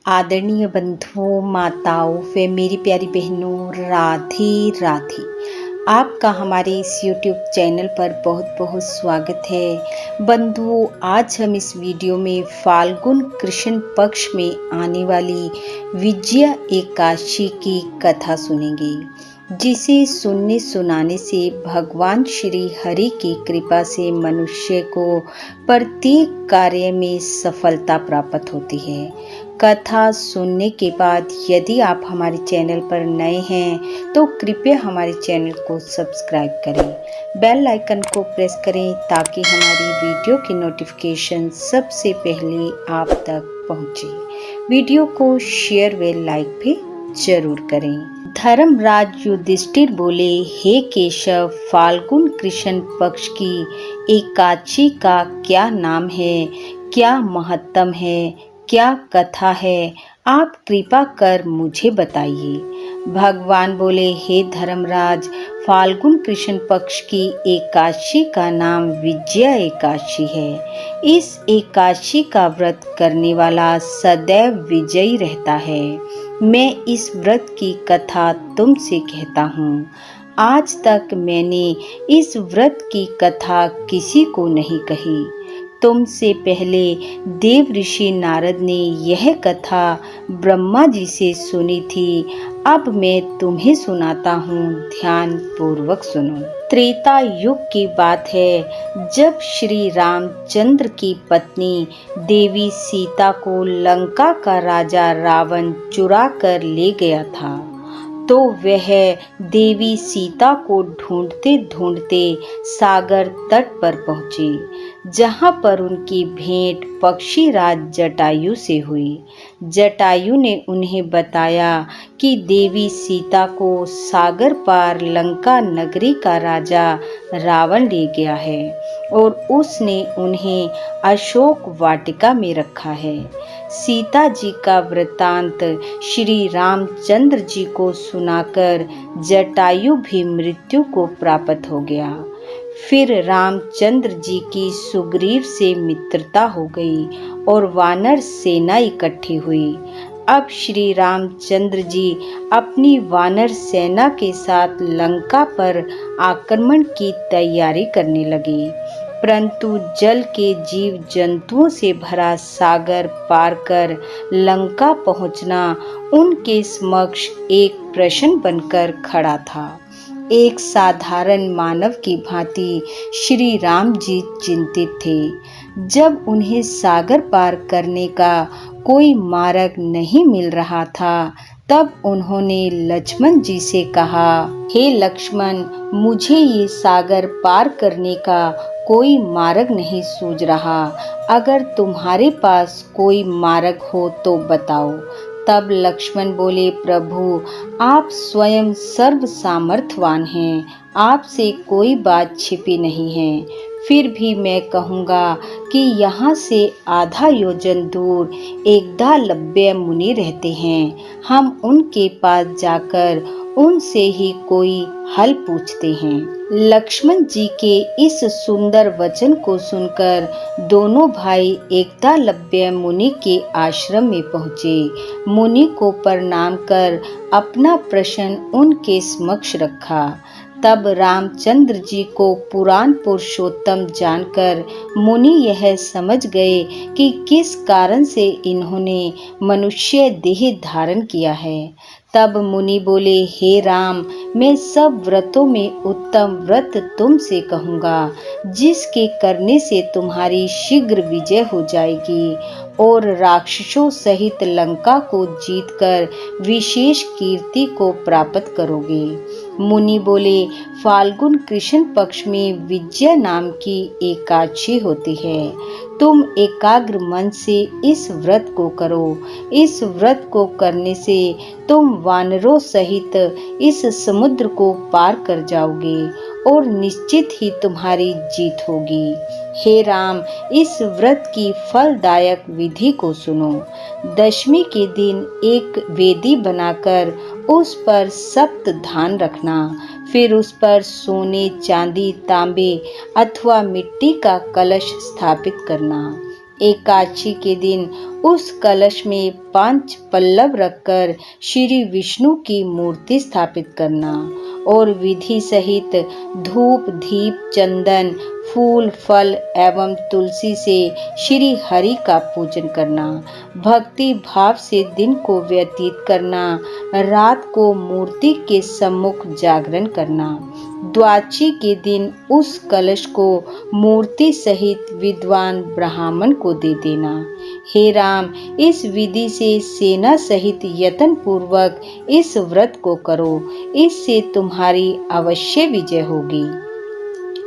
आदरणीय बंधुओं, माताओं व मेरी प्यारी बहनों, राधे राधे। आपका हमारे इस YouTube चैनल पर बहुत बहुत स्वागत है। बंधुओं, आज हम इस वीडियो में फाल्गुन कृष्ण पक्ष में आने वाली विजया एकादशी की कथा सुनेंगे, जिसे सुनने सुनाने से भगवान श्री हरि की कृपा से मनुष्य को प्रत्येक कार्य में सफलता प्राप्त होती है। कथा सुनने के बाद यदि आप हमारे चैनल पर नए हैं तो कृपया हमारे चैनल को सब्सक्राइब करें, बेल आइकन को प्रेस करें ताकि हमारी वीडियो की नोटिफिकेशन सबसे पहले आप तक पहुंचे। वीडियो को शेयर व लाइक भी जरूर करें। धर्मराज युधिष्ठिर बोले, हे केशव, फाल्गुन कृष्ण पक्ष की एकादशी का क्या नाम है, क्या महत्तम है, क्या कथा है, आप कृपा कर मुझे बताइए। भगवान बोले, हे धर्मराज, फाल्गुन कृष्ण पक्ष की एकादशी का नाम विजया एकादशी है। इस एकादशी का व्रत करने वाला सदैव विजयी रहता है। मैं इस व्रत की कथा तुमसे कहता हूँ। आज तक मैंने इस व्रत की कथा किसी को नहीं कही। तुमसे पहले देव ऋषि नारद ने यह कथा ब्रह्मा जी से सुनी थी। अब मैं तुम्हें सुनाता हूँ, ध्यान पूर्वक सुनो। त्रेता युग की बात है, जब श्री रामचंद्र की पत्नी देवी सीता को लंका का राजा रावण चुरा कर ले गया था, तो वह देवी सीता को ढूंढते ढूंढते सागर तट पर पहुंची, जहां पर उनकी भेंट पक्षीराज जटायु से हुई। जटायु ने उन्हें बताया कि देवी सीता को सागर पार लंका नगरी का राजा रावण ले गया है और उसने उन्हें अशोक वाटिका में रखा है। सीता जी का वृतांत श्री रामचंद्र जी को सुनाकर जटायु भी मृत्यु को प्राप्त हो गया। फिर रामचंद्र जी की सुग्रीव से मित्रता हो गई और वानर सेना इकट्ठी हुई। अब श्री रामचंद्र जी अपनी वानर सेना के साथ लंका पर आक्रमण की तैयारी करने लगे, परंतु जल के जीव जंतुओं से भरा सागर पार कर लंका पहुंचना उनके समक्ष एक प्रश्न बनकर खड़ा था। एक साधारण मानव की भांति श्री राम जी चिंतित थे। जब उन्हें सागर पार करने का कोई मार्ग नहीं मिल रहा था, तब उन्होंने लक्ष्मण जी से कहा, हे लक्ष्मण, मुझे ये सागर पार करने का कोई मार्ग नहीं सूझ रहा। अगर तुम्हारे पास कोई मार्ग हो तो बताओ। तब लक्ष्मण बोले, प्रभु, आप स्वयं सर्व सामर्थ्यवान हैं, आपसे कोई बात छिपी नहीं है। फिर भी मैं कहूँगा कि यहाँ से आधा योजन दूर एकलव्य मुनि रहते हैं। हम उनके पास जाकर उनसे ही कोई हल पूछते हैं। लक्ष्मण जी के इस सुंदर वचन को सुनकर दोनों भाई एकलव्य मुनि के आश्रम में पहुँचे। मुनि को प्रणाम कर अपना प्रश्न उनके समक्ष रखा। तब रामचंद्र जी को पुराण पुरुषोत्तम जानकर मुनि यह समझ गए कि किस कारण से इन्होंने मनुष्य देह धारण किया है। तब मुनि बोले, हे राम, मैं सब व्रतों में उत्तम व्रत तुमसे कहूँगा, जिसके करने से तुम्हारी शीघ्र विजय हो जाएगी और राक्षसों सहित लंका को जीतकर विशेष कीर्ति को प्राप्त करोगे। मुनि बोले, फाल्गुन कृष्ण पक्ष में विजया नाम की एकादशी होती है। तुम एकाग्र मन से इस व्रत को करो। इस व्रत को करने से तुम वानरों सहित इस समुद्र को पार कर जाओगे और निश्चित ही तुम्हारी जीत होगी। हे राम, इस व्रत की फलदायक विधि को सुनो। दशमी के दिन एक वेदी बनाकर उस पर सप्त धान रखना। फिर उस पर सोने, चांदी, तांबे अथवा मिट्टी का कलश स्थापित करना। एकादशी के दिन उस कलश में 5 पल्लव रखकर श्री विष्णु की मूर्ति स्थापित करना और विधि सहित धूप, दीप, चंदन, फूल, फल एवं तुलसी से श्री हरि का पूजन करना। भक्ति भाव से दिन को व्यतीत करना। रात को मूर्ति के सम्मुख जागरण करना। द्वादशी के दिन उस कलश को मूर्ति सहित विद्वान ब्राह्मण को दे देना। हे राम, इस विधि से सेना सहित यत्न पूर्वक इस व्रत को करो, इससे तुम्हारी अवश्य विजय होगी।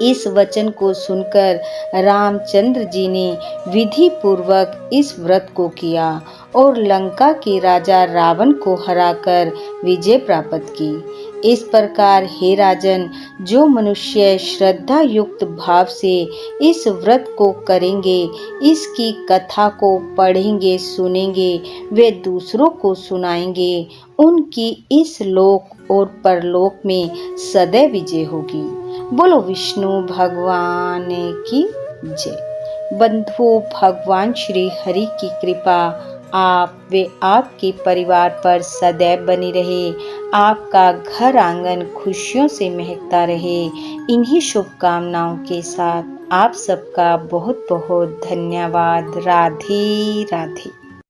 इस वचन को सुनकर रामचंद्र जी ने विधि पूर्वक इस व्रत को किया और लंका के राजा रावण को हराकर विजय प्राप्त की। इस प्रकार हे राजन, जो मनुष्य श्रद्धा युक्त भाव से इस व्रत को करेंगे, इसकी कथा को पढ़ेंगे, सुनेंगे, वे दूसरों को सुनाएंगे, उनकी इस लोक और परलोक में सदैव विजय होगी। बोलो विष्णु भगवान की जय। बंधुओं, भगवान श्री हरि की कृपा आप व आपके परिवार पर सदैव बनी रहे। आपका घर आंगन खुशियों से महकता रहे। इन्हीं शुभकामनाओं के साथ आप सबका बहुत बहुत धन्यवाद। राधे राधे।